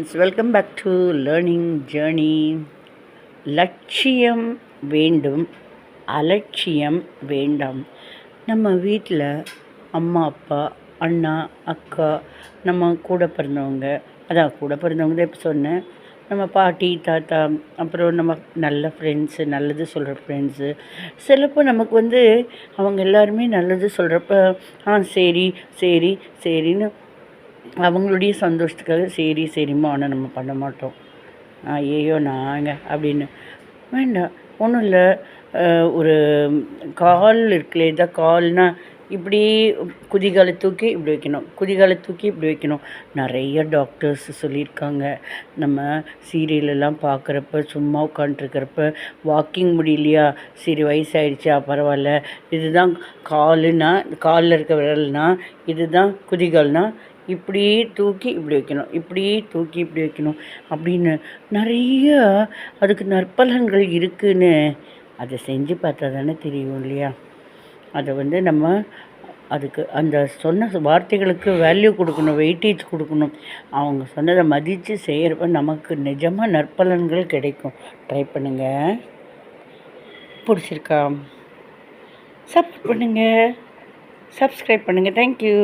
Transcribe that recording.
Friends, welcome back to learning journey. லட்சியம் வேண்டும், அலட்சியம் வேண்டாம். நம்ம வீட்டில் அம்மா அப்பா, அண்ணா அக்கா, நம்ம கூட பிறந்தவங்க, கூட பிறந்தவங்க தான் இப்போ சொன்னேன், நம்ம பாட்டி தாத்தா, அப்புறம் நம்ம நல்ல ஃப்ரெண்ட்ஸு, நல்லது சொல்கிற ஃப்ரெண்ட்ஸு. சிலப்போ நமக்கு அவங்க எல்லாருமே நல்லது சொல்கிறப்ப சரி சரி சரின்னு அவங்களுடைய சந்தோஷத்துக்காக சரி சரிம்மா ஆனால் நம்ம பண்ண மாட்டோம். ஐயோ நாங்கள் அப்படின்னு வேண்டாம், ஒன்றும் இல்லை. ஒரு கால் இருக்குல்ல, இதான் கால்னால் இப்படி குதிகாலை தூக்கி இப்படி வைக்கணும், குதிகாலை தூக்கி இப்படி வைக்கணும். நிறைய டாக்டர்ஸ் சொல்லியிருக்காங்க. நம்ம சீரியலெல்லாம் பார்க்குறப்ப, சும்மா உட்காண்ட்ருக்கிறப்ப, வாக்கிங் முடியலையா, சரி வயசாகிடுச்சா பரவாயில்ல, இதுதான் காலுன்னா, காலில் இருக்க விரல்னா இதுதான் குதிகால்னா இப்படி தூக்கி இப்படி வைக்கணும், இப்படி தூக்கி இப்படி வைக்கணும் அப்படின்னு நிறைய அதுக்கு நற்பலன்கள் இருக்குதுன்னு அதை செஞ்சு பார்த்தா தானே தெரியும் இல்லையா? அதை நம்ம அதுக்கு அந்த சொன்ன வார்த்தைகளுக்கு வேல்யூ கொடுக்கணும், வெயிட்டேஜ் கொடுக்கணும். அவங்க சொன்னதை மதித்து செய்கிறப்ப நமக்கு நிஜமாக நற்பலன்கள் கிடைக்கும். ட்ரை பண்ணுங்கள். பிடிச்சிருக்கா? சப்போர்ட் பண்ணுங்கள், சப்ஸ்கிரைப் பண்ணுங்கள். தேங்க்யூ.